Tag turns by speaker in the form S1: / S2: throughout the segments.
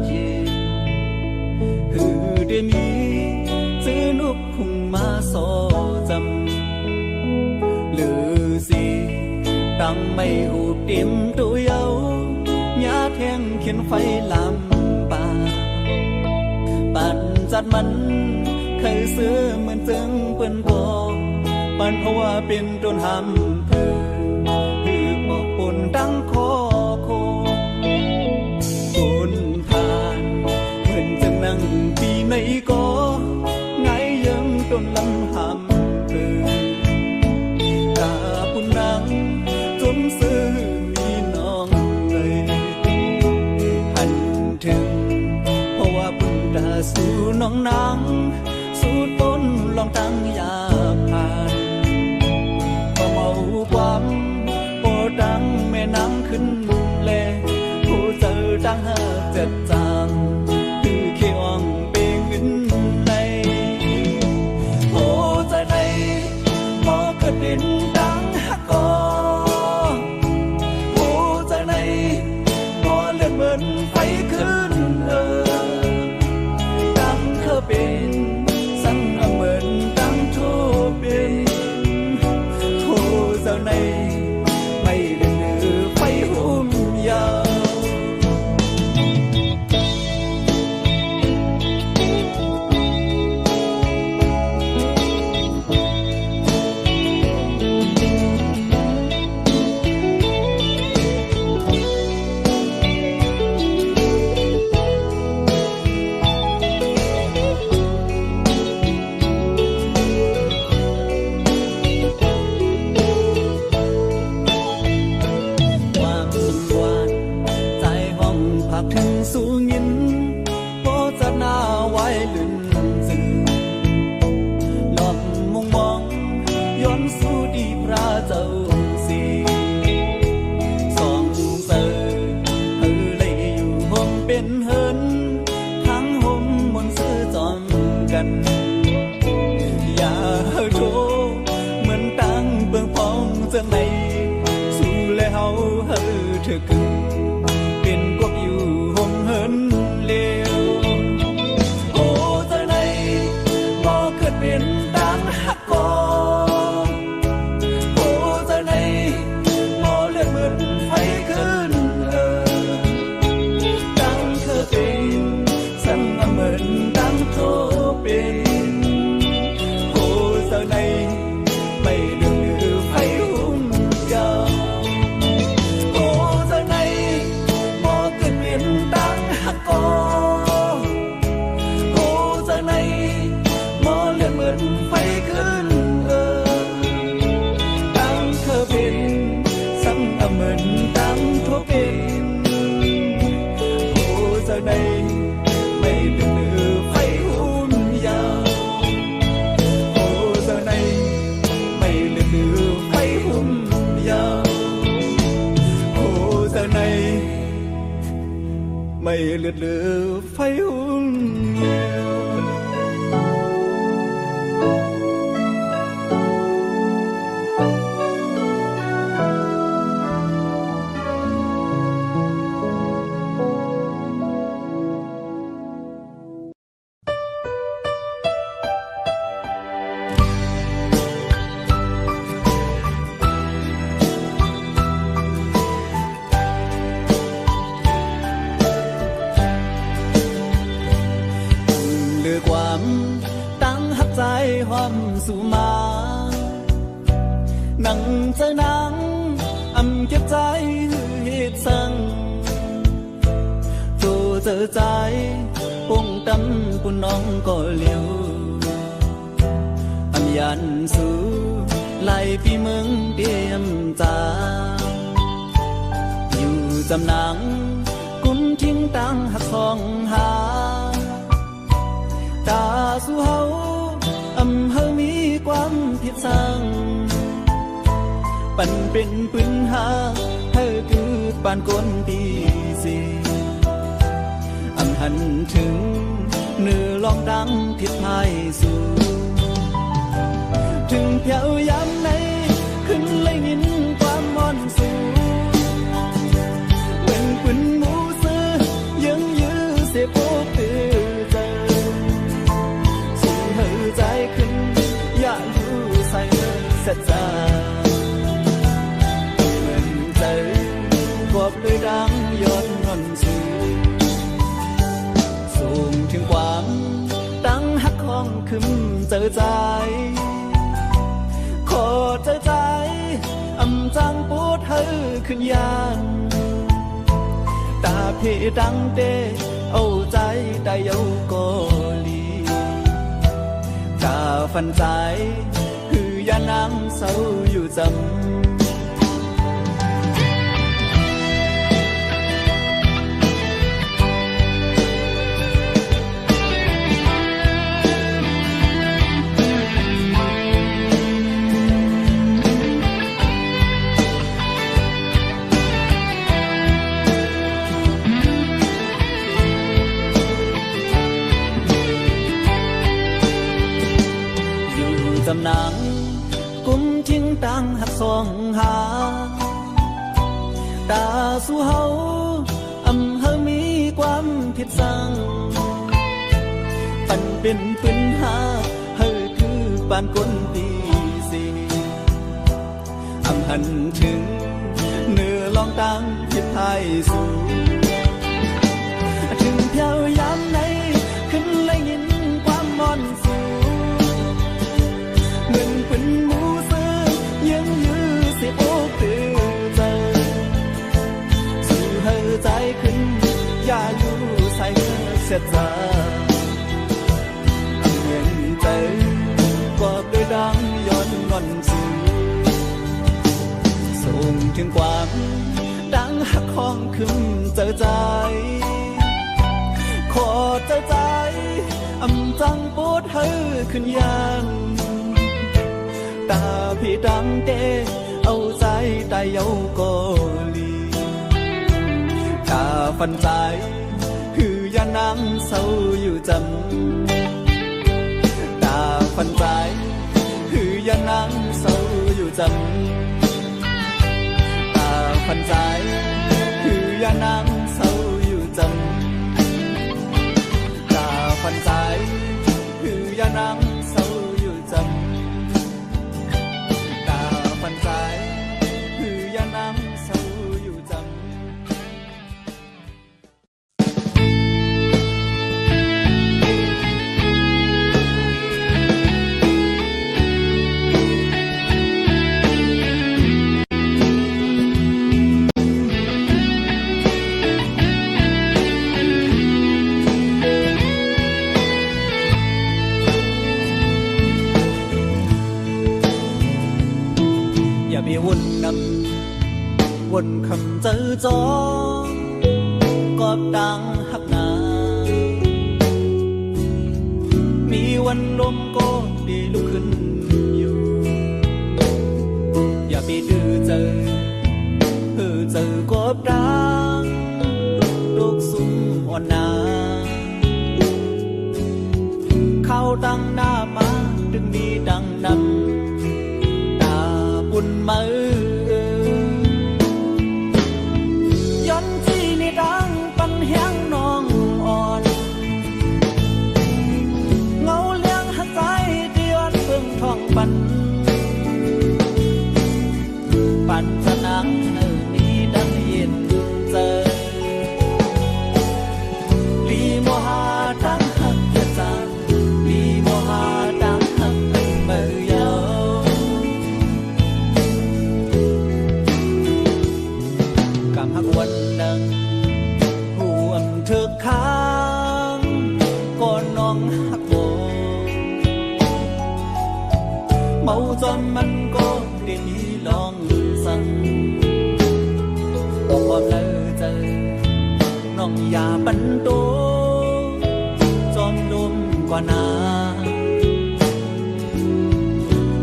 S1: จีหือเดมีซื้อนุกคุงมาโซจำหรือสิตั้งไม่หูเต็มตัวเยาหญ้าแทงเขียนไฟลำป่าปั่นจัดมันเคยซื้อเหมือนจึงเปิ้นพอปั่นเพราะว่าเป็นต้นหำเธอคือบอกปนดังคอโคตุนทานเหมือนจะนั่งปีในก็ไงยังต้นลำหำเธอตาปุ่นนังจมซื้อมีน้องเลยหันถึงเพราะว่าปุ่นตาสู่น้องนางสู่ต้นลองตั้งยาผ่านพอเมาความโอดังแม่น้ำขึ้นแลผู้เจอดังหาเจ็ดจางคือเขียวงเปงเงินในโอ้ใจในพอเกิดเป็นดังฮักกอโอ้ใจในพอเลือดเหมือนไฟขึ้นดังเคยเป็นสั่งเหมือนดังทั่วเป็นโอ้เจ้าในไม่เลือไฟหุ่มยาวถึงสูงยินพอจะหน้าไว้ลื่นสื่อหลอมมุงมองย้อนสู่ดีพระเจ้าสีสองเสอเฮอเลยอยู่ห้องเป็นเฮินทั้งห่มมนซื้อจอมกันอย่าเฮอโทเหมือนตั้งเบื้องพองจะในสู่แล้วเฮอเธอกึ่งเป็นพวกอยู่ห่มเหินเลี้ยวโอ้เธอในบ่เกิดเป็นดังฮักกอโอ้เธอในบ่เลือดเหมือนไฟขึ้นดังเคยเป็นสั่งเหมือนดังโทเป็นโอ้เธอในไม่เลือไฟหุ่มยาวโอ้ใจในมอเลือดเหมือนไฟขึ้นตั้งเคยเป็นสั่งเหมือนตั้งทั่วเป็นโอ้ใจในไม่เลือไฟหุ่มยาวโอ้ใจในไม่เลือไฟหุ่มยาวโอ้ใจในไม่เลือดเลือไฟหุ่นเหี่ยวความตั้งหักใจความสู่มานั่งใจนั่งเก็บใจเหตุสั่งโจเจอใจปงตำปุ่นน้องก็เลี้ยวยันสู่ไล่พี่เมืองเตรียมจาอยู่จำนังกุมทิ้งตั้งหักทองหาตาสู่เฮาเฮามีความผิดสั่งปั่นเป็นปืนหาเฮาคือปานก้นตีสีหันถึงเนื้อลองดังผิดพายสู่ถึงแผ่วยามไหนขึ้นเลยยินความมอนสู่เป็นปืนหมูซื้อยัง สิพบตื่นเจอส่งให้ใจขึ้นอย่าอยู่ใส่เสียใจเหมือนเจอกบเลยดังยอดนนสูสูงถึงความตั้งหักของคืมเจอใจขอเจอใจอำจังปูดเธอขึ้นยานตาพี่ดังเดเอาใจได้เยาโกลีกาฟันใจคือยานังเศร้าอยู่จำจำนางกุมทิ้งตังหักสองหาตาสู่เฮาอำเฮอมีความผิดสั่งปันเป็นปืนหาเฮอคือปานคนตีสีอำหันถึงเนื้อลองตังผิดไทยสู่ถึงเพียวยามไหนขึ้นเลยยินความมอนสู่เหมือนเป็นหมูซื้อยังยื้อสิโอ้ตื่นเจอสู่เฮอใจขึ้นอย่าอยู่ใส่เสียใจเหมือนเจอกอบด้วยดังย้อนงอนสู่ส่งถึงความดังหักของขึ้นเจอใจขอเจอใจอำจังปวดเฮอขึ้นยันตาพี่ดังเดเอาใจได้เยาโกลีตาฟันใจคือยานังเศร้าอยู่จำตาฟันใจคือยานังเศร้าอยู่จำตาฟันใจคือยานังเศร้าอยู่จำตาฟันใจคือยานังเศร้าอยู่จำฟันใจคือยานังเศร้าอยู่จำมีวนนำวนคำเจอจอกอบดังหักนามีวันลมก็ดีลุกขึ้นอยู่อย่าไปดื้อเจอเจอกอบดังลูกสุ่มอ่อนนาเข้าดังหน้ามาดึงมีดังนำบุญมือย้อนที่นี่ดังปันแห้งน้องอ่อนเงาเลี้ยงหักใจเดือนเพิ่งท่องปันสนังนี้ดังเย็นเจอลีโมหาดังหักเดือดจังลีโมหาดังหักเมื่อยาวหักวันดังห่วงเธอค้างก่อนน้องหักโบเมาจนมันก็ได้มีลองสั่งบอกความเลิเจอน้องอย่าปันโตจอมดมกว่านา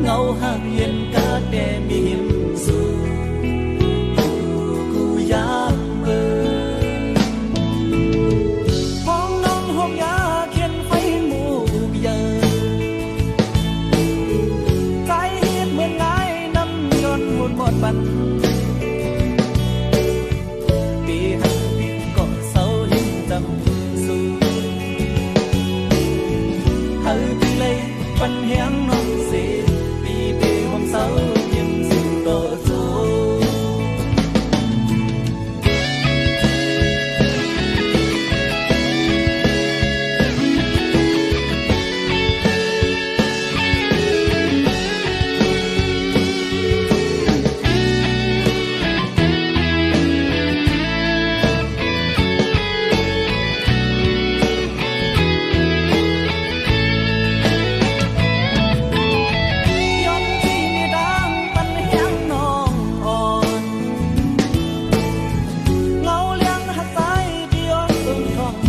S1: เงาหักเย็นกาเดมีหิมสูยามห้องน้องห้องยาเขียนไฟหมู่เยอะใจเหมือนไงน้ำย้อนวนหมดปันปีหักปีก็เศร้าหิ้งจำสู่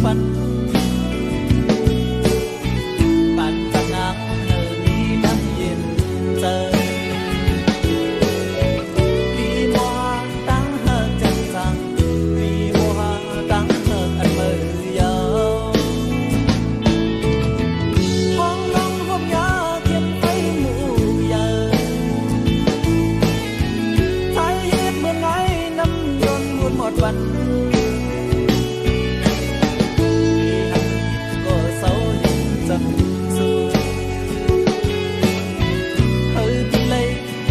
S1: ฝันปั่นจากนางเธอนี้น้ำเย็นใจvì hoa đang hờ chân rằng vì hoa đang hờ anh mơ giàu hoang long hôm nhớ thiên thấy mù giờ thấy hết mưa ngày năm đôn muôn mộtวัน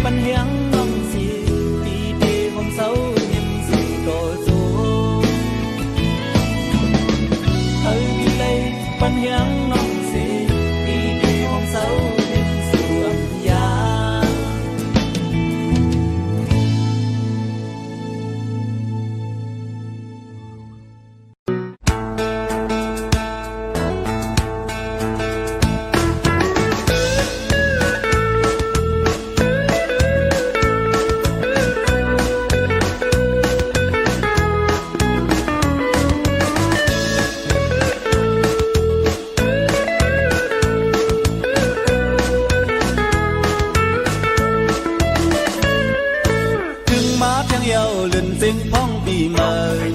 S1: Bánh hiếng ngon xì đi đi hôm sau nhìn sự đồ dô hơi đi lấy bánh hiếng ngon xì đi đi hôm sau nhìn sự âm giá เป็นพ้องปีเมย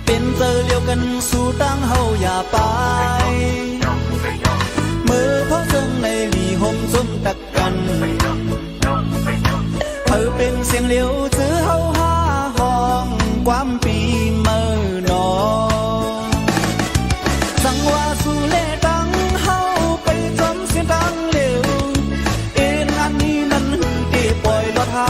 S1: เป็นเจอเลียวกันสู่ตั้งเฮาอย่าไปมือพ่อซึ่งในหลีห่มซุ่มตักกันเธอเป็นเสียงเลียวซื้อเฮาห้าห้องความปีเมยนอสังว่าสู่เล่ดังเฮาไปจมเสียงดังเลียวเอ็นอันนี้นั้นที่ปล่อยลอดหา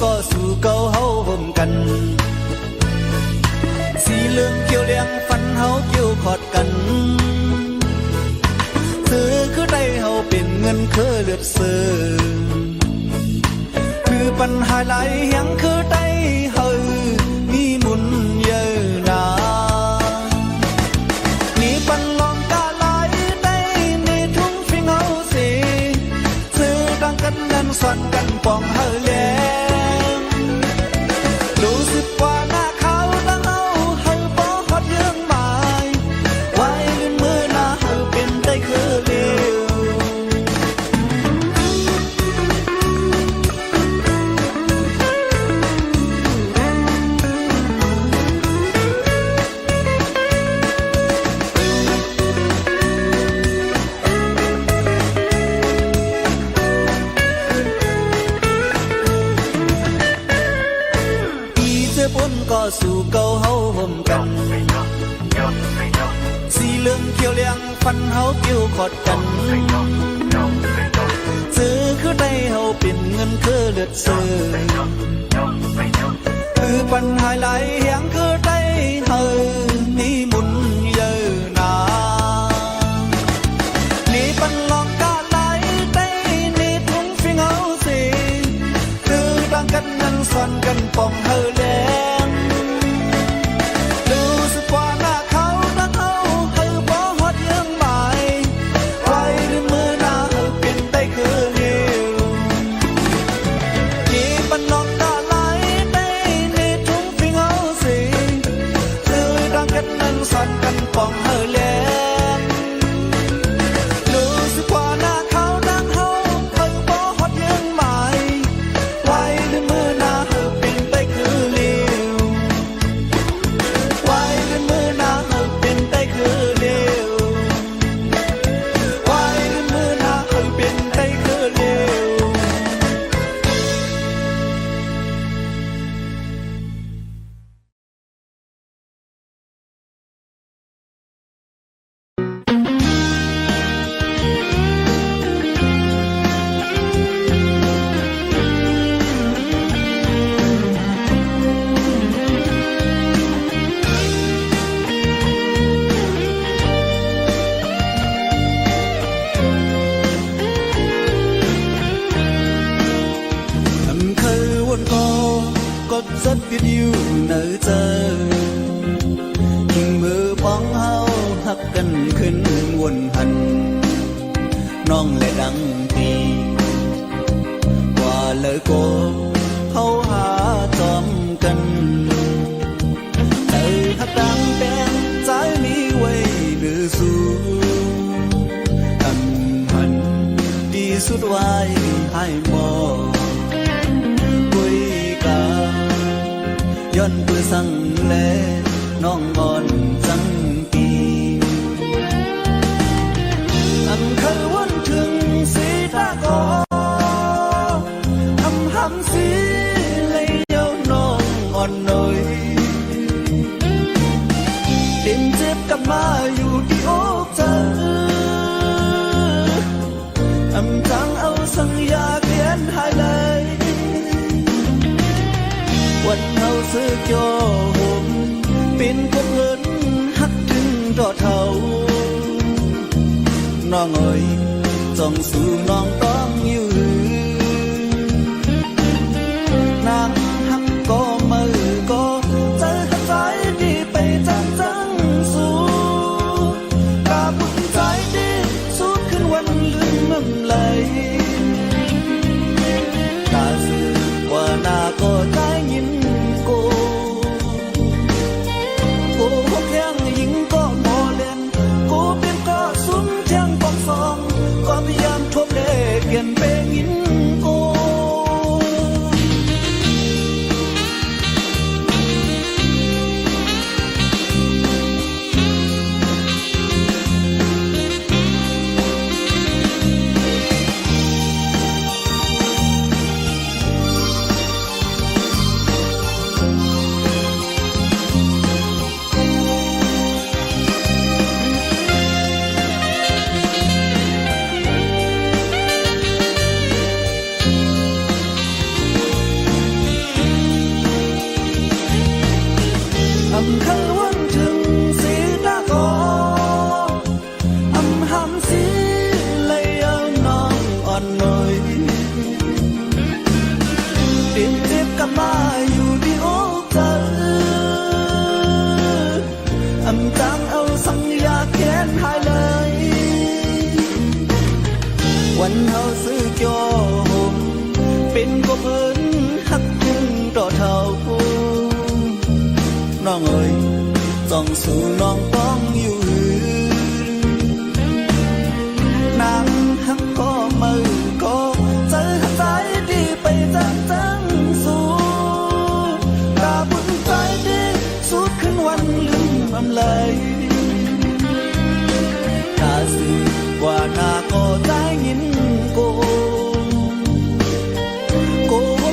S1: ก็สู่เก่าเฮาห่มกันสีเหลืองเขียวเลี้ยงฟันเฮาเกี่ยวขอดกันซื้อคือได้เฮาเป็นเงินคือเลือดซื้อคือปัญหาหลายยังคือได้เฮามีหมุนเยอะนามีปันลองกาหลายได้ในทุ่งฟิงเฮาสิซื้อดังกันนั้นสอนกันปองเฮาแลก็สู่เก่าเฮาห่มกันสีเหลืองเขียวเลี้ยงฟันเฮาเกี่ยวขอดกันซื้อคือได้เฮาเป็นเงินคือเลือดซื้อคือปัญหาหลายอย่างคือได้เฮามีหมุนเยอะนานี่ปันลองกาหลายได้นี่ทุ่งฟิงเฮาสิคือดังกันนั้นสอนกันป้องเฮาแล หักกันขึ้นวนหันน้องและดังตีว่าเลยโกเขาหาจอมกันใจหักดังแดงใจมีไว้หรือสู้อันหันดีสุดไว้ให้หมอคุยกาย้อนเพื่อสั่งแลน้องอ่อนจังปีอันเคยวันถึงสีตาก็ทำสีเลยเย้าน้องอ่อนหน่อยดินเจ็บกลับมาอยู่ที่อกเธอจังเอาสัญญาเขียนให้เลยวันเฮาซื้อโยมเป็นพวกเงินหักถึงดอเท่าน้องเอ๋ยจ้องสู่น้องต้องอยู่นางหักก็มือก็ใจหักใจดีไปจังจังสู้กาบุญใจดีสู้ขึ้นวันลืมมันเลยกาซื้อว่านาก็ใจยินกูแข้งยิงก็หมอเล่นกูเป็นก็ซุ้มเชียงปองฟองก็พยายามทบเลเปลี่ยนเปยินกูเคยวันถึงสีตาก็หำสีเลยเอาน้องอ่อนหน่อยดินเจ็บกลับมาอยู่ที่อกเธอจังเอาสัญญาเขียนให้เลยวันเฮาซื้อโยมเป็นพวกเอิญหักถึงต่อเท่าน้องเอ๋ยจ้องสู่น้องต้องอยู่นางหักก็มือก็ใจหักใจดีไปจังจังสู้ตาบุญใจดีสุดขึ้นวันลืมมันเลยตาสื่อว่านาก็ใจยินกู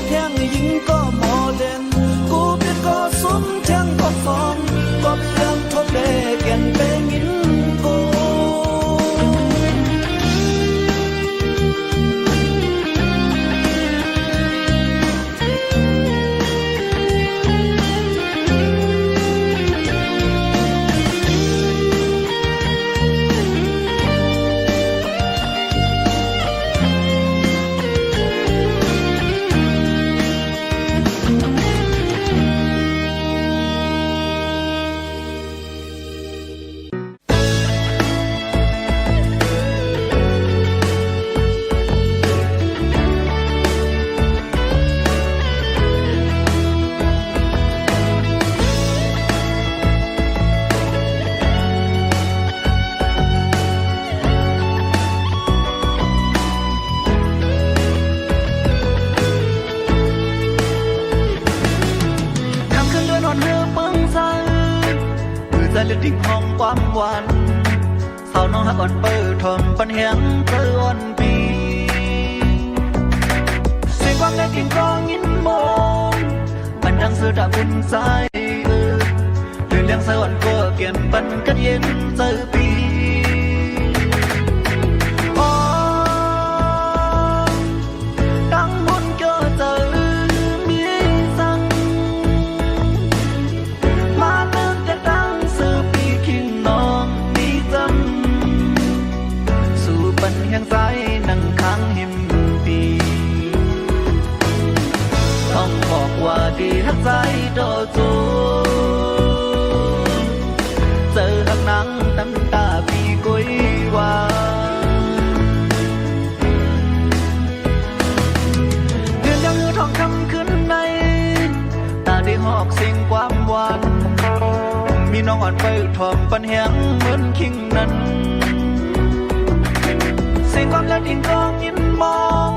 S1: แข้งยิงก็หมอเด่นกูเป็นก็ซุ้มเชียงก็ฟองก็พยายามทบเลเปลี่ยนเปยินกูเลือดดิ่งห้องความหวานสาวน้องหักอ่อนเปิดทอมปันแหงเธออ่อนปีเสียงความแรงดิ่งกรองยินมองมันดังเสือดาบุญใจเรื่องเลี้ยงเสืออ่อนก็เก็บปันกันเย็นเจอปีดีหักใจโดดจูเจอหักนังน้ำ ตาปีกุยว่าเดือนยังทองคำขึ้นในตาได้หอกเสียงความหวานมีน้องอ่อนไปทอมปันแหงเหมือนคิงนั้นเสียงความและดินกองยินมอง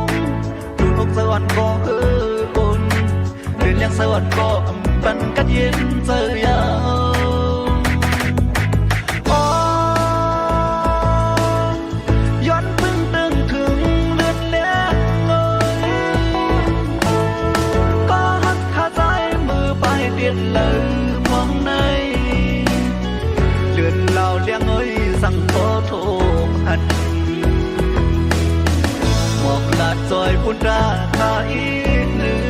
S1: ดูนกสวรรค์ก็เฮืออุ่นเดือนยังสวรรค์ก็อำปันกัดเย็นเจอยาวย้อนพึ่งตึงถึงเดือนเลี้ยงเลยก็หักขาใจมือไปเดียนเลยมองในเดือนเราเลี้ยงเอ้ยสั่งขอโทษหัดหมอกลาดซอยพุ่นราคาอีกหนึ่ง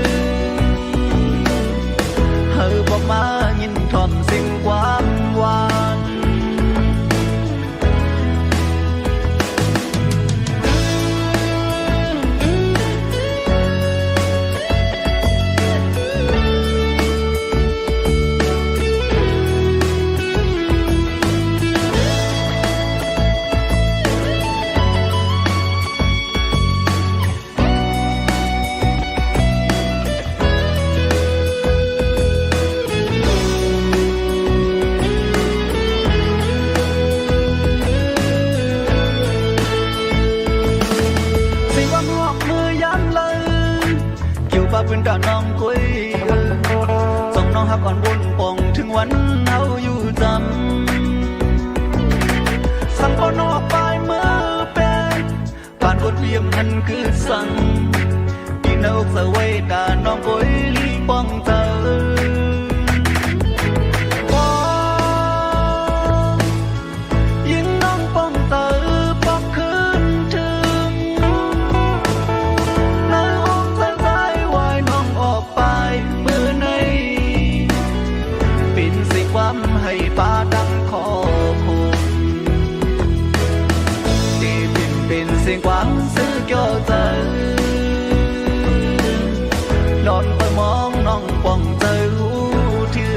S1: เฮอบอกมายินทอมสิ่งความหวานเป็นดาน้องกุยส่งน้องหักอ่อนบุญปองถึงวันเฮาอยู่จำสั่งพ่อนอกปลายเมื่อเป็นผ่านบทเรียมหันคือสั่งที่นกสะไว้ดาน้องกุยป้องเธอยิ่งน้องป้องเธอปอกคืนถึงให้ป้าดังขอคงที่เป็นเสียงความซื้อเกี่ยวใจนอนไปมองน้องป้องใจหูถึง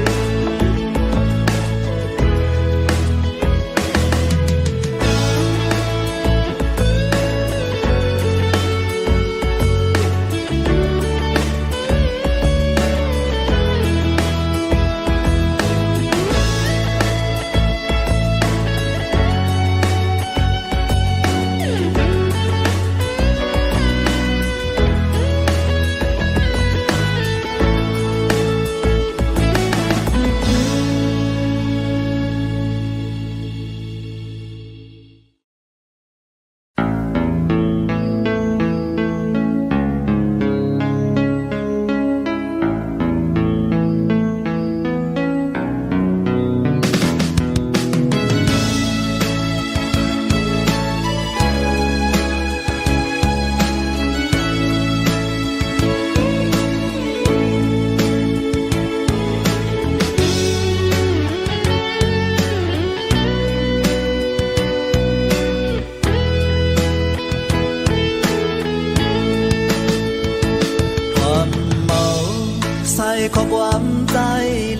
S1: ขอความใจ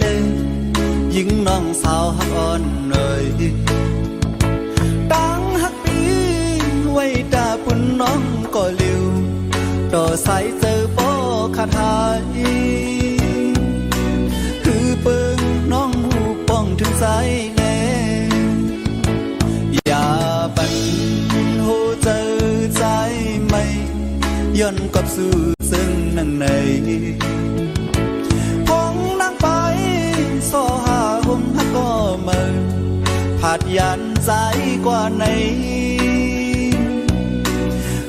S1: เลยยิ่งน้องสาวหักอ่อนเอ่ยตั้งหักปีไว้ตาปุ่นน้องก็เร็วต่อสายเจอป้อขาดหายคือเปิงน้องหูป้องถึงสายแน่อย่าปันหูเจอใจไม่ย้อนกับสู่ซึ่งนั่งในสอหาหงหักก็เมินผาดยันใจกว่าไหน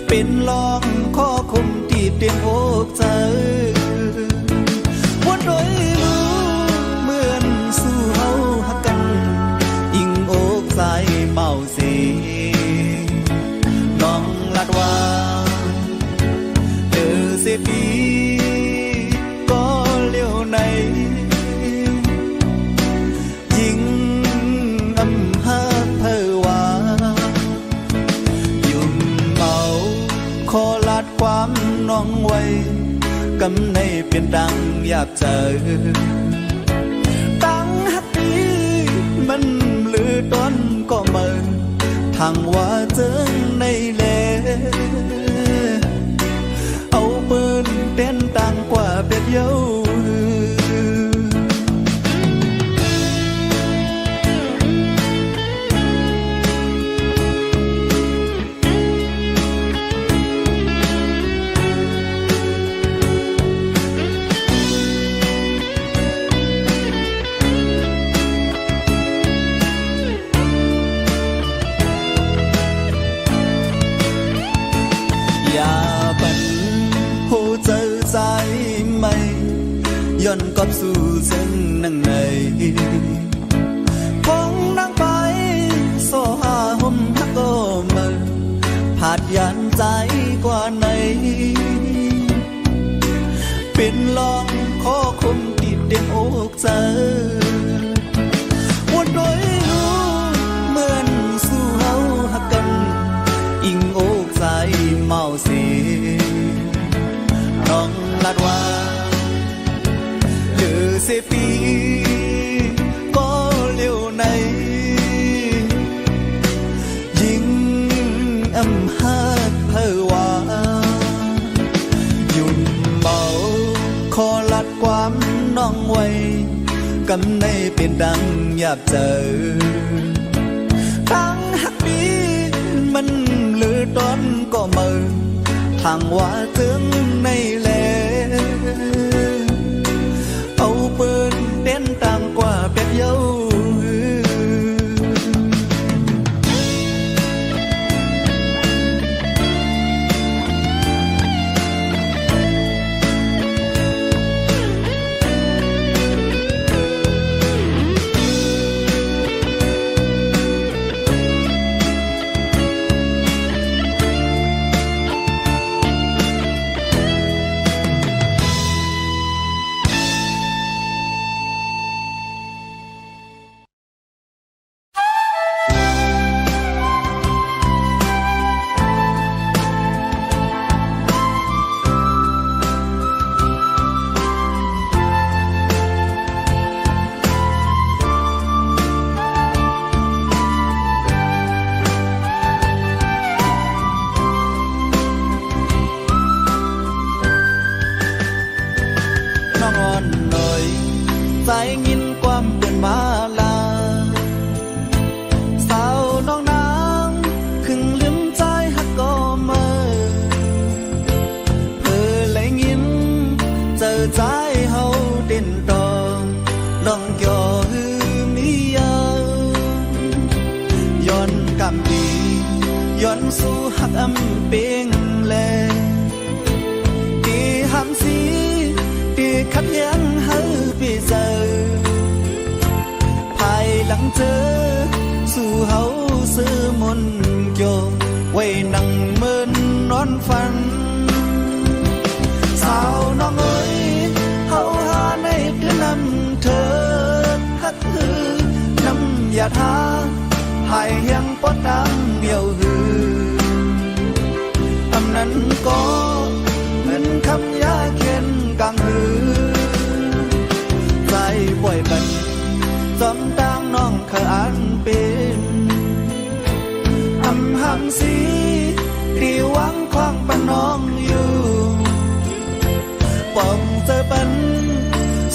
S1: เป็นลองข้อคมที่เตียงอกเจอวันโดยรู้เหมือนสู้เฮาหักกันยิ่งอกใจเมาสีน้องลัดว่าเจอเสียดีก็เลี้ยวในขอลาดความน้องไว้กำในเปลี่ยนดังอยากเจอตั้งหักดีมันลือต้นก็เมิน thằng hoa chân này lệ âu bên đen tàng quả biết dấuย้อนกลับสู่เส้นนั่งในคงนั่งไปโซหาห่มฮักก็มาผาดยันใจกว่าไหนเป็นลองขอคมติดเด่นอกเจอวันโดยรู้เหมือนสู่เฮาฮักกันอิงอกใจเมาเสียน้องลาดว่าเสียปีก็เลี้ยวในยิ่งอำหักเพอว่าหยุ่นเมาขอลัดความน้องไว้กำในเป็นดังหยาบเจอทั้งหักปีมันเลือดอนก็เมินทางว่าถึงในแลbên đến tàng qua biết dấuใจยินความเดินมาลาสาวน้องนางครึ่งลืมใจฮักก็เมื่อเพื่อเลยยินเจอใจเฮาเด่นดองน้องเกี่ยวหือมียาย้อนกำดีย้อนสู่ฮักอำเปียงแลที่หำสีที่ขัดแย้งเฮาไปเจอภายหลังเจอสู่เฮาซื้อมนโยไว้นั่งเมินนอนฝันสาวน้องเอ้ยเฮาหาในเดือนนำเธอฮักฮือนำอย่าท้าหายยังปอดดังเดียวฮืออำนั้นก็เหมือนคำยาเขียนกลางหือใจป่วยบันจอมตั้งน้องเคยอ่านเป็นอำหำสีที่หวังคว้างปนน้องอยู่ปองเจอปัน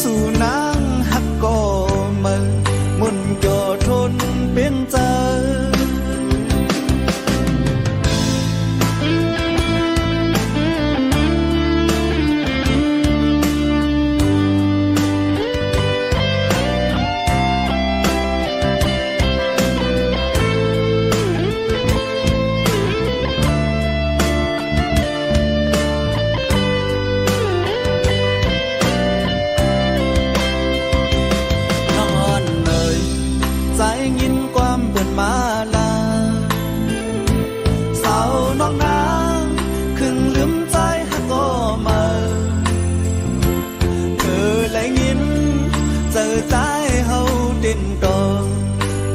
S1: สู่นางฮักก็มันมุนโยทนเป็นเจอ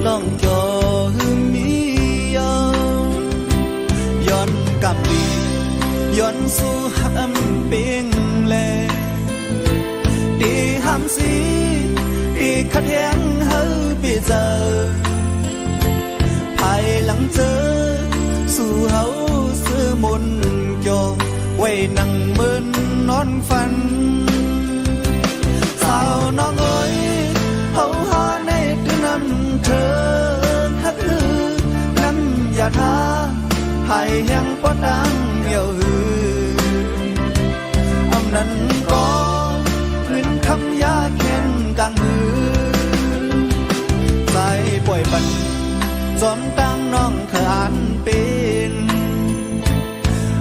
S1: ลองจอหือมีย้อนกำดีย้อนสู่หักอำเปียงแลที่หำสีที่ขัดแย้งเฮาไปเจอภายหลังเจอ สู่เฮาซื้อมนจอไว้นั่งเมินนอนฝันสาวน้องเอ้ยเฮาหาในตื้อนำเธอฮักฮือนั้นอย่าท้าให้ยังบ่ดังเดียวฮืออำนั้นก็ขึ้นคำยาแค้นกลางมือสายป่วยปันจอมตั้งน้องเคยอ่านเป็น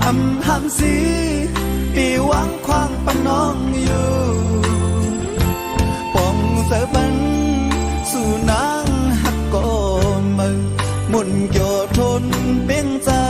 S1: อำหำสีปีหวังควางปันน้องอยู่ปองเสบันสู่นางหักก็มือหมุนโยทนเป็นเจอ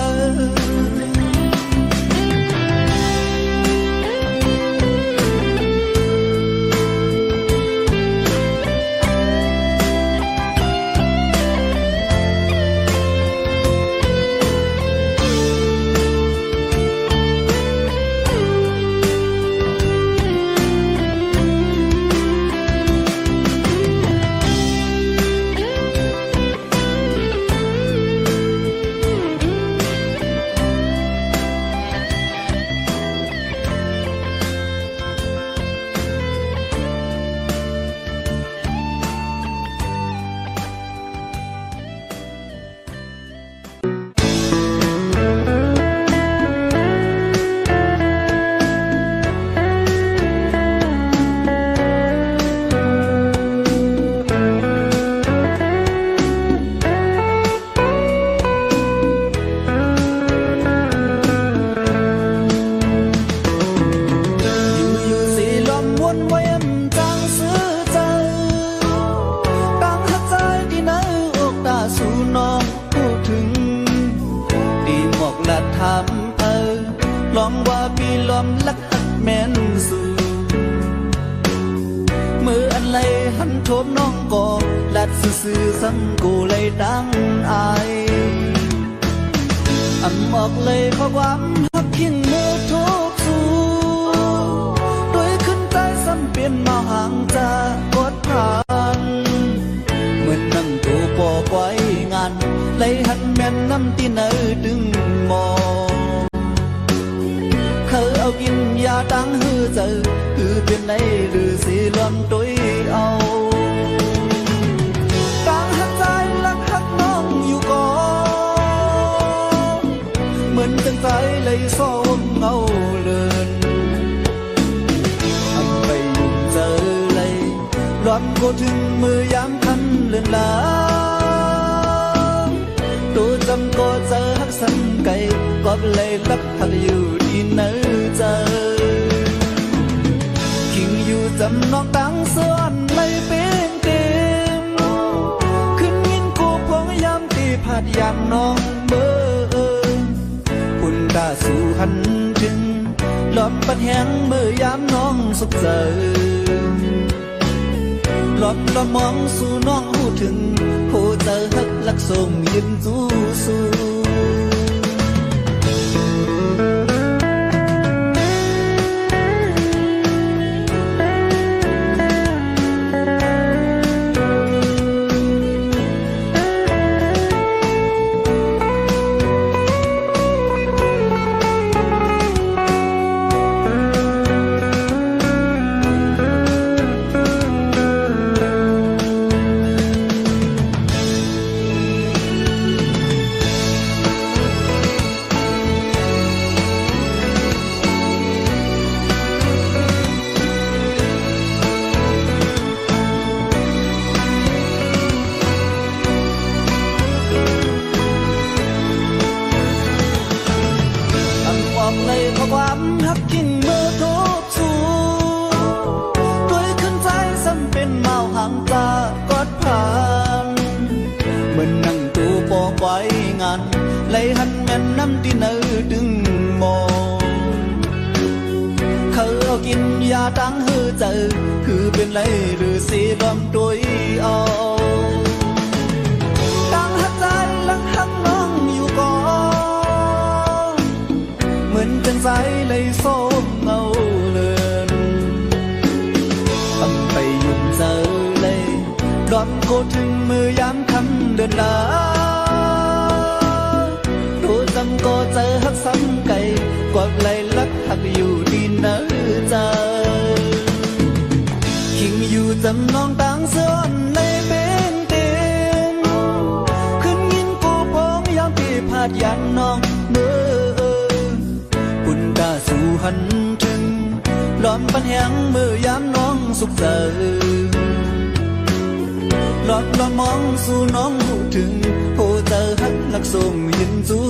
S1: ลอมว่าปีลอมลักหักแม่นสู่มืออันไรหันโทมน้องก่อลัดซื่อๆซ้ำกูเลยดังอายอำออกเลยข้อความหักขิงมือทุกสู่โดยขึ้นใต้ซ้ำเปลี่ยนมาห่างจากกดผ่านเหมือนนั่งตูปอกไว้งานเลยหันแม่นน้ำตีเนอดึงมอเขาเอากินยาตั้งหือเจอคือเป็นในหรือสีลมตุ้ยเอาตั้งหักใจลักหักน้องอยู่ก่อนเหมือนจังใจเลยซ้อมเงาเลินทำไปยุ่งเจอเลยร้อนก็ถึงมือยามคันเลือนลาตัวจำก็เจอหักสันไก่ก็เลยลักหักอยู่ที่เนื้อเจอคิงอยู่จำน้องตั้งส่วนไม่เป็นเต็มขึ้นยินกูพงยามตีผัดยามน้องเมื่อคุณตาสู่หันถึงหลอมปัดแหงเมื่อยามน้องสุขเจอหลอมละมองสู่น้องหูถึงผู้เจอหักลักส่งยืนสู้สู้ความหักกิ่งเมื่อทุกสู่ด้วยขึ้นใจซ้ำเป็นเมาห่างตากอดผ่านเหมือนนั่งตูปอกไว้งานเลยหันแม่นน้ำที่เนื้อดึงมองเขาเอากินยาตั้งหือเจอคือเป็นไรหรือสีลมตุยเอาตั้งหักใจลักหักน้องอยู่ก่อนเหมือนจังใจเลยส้มเงาเลือนทำไปยุ่งเจอเลยร้อนโกถึงมือยามคำเดินลาตัวจ ดยันน้องเมื่อบุญกาสู่หันถึงล้อมปันแหงมือยามน้องสุขเสริหลอดมองสู่น้องหูถึงโหเจอหักหลักส่งยินสู่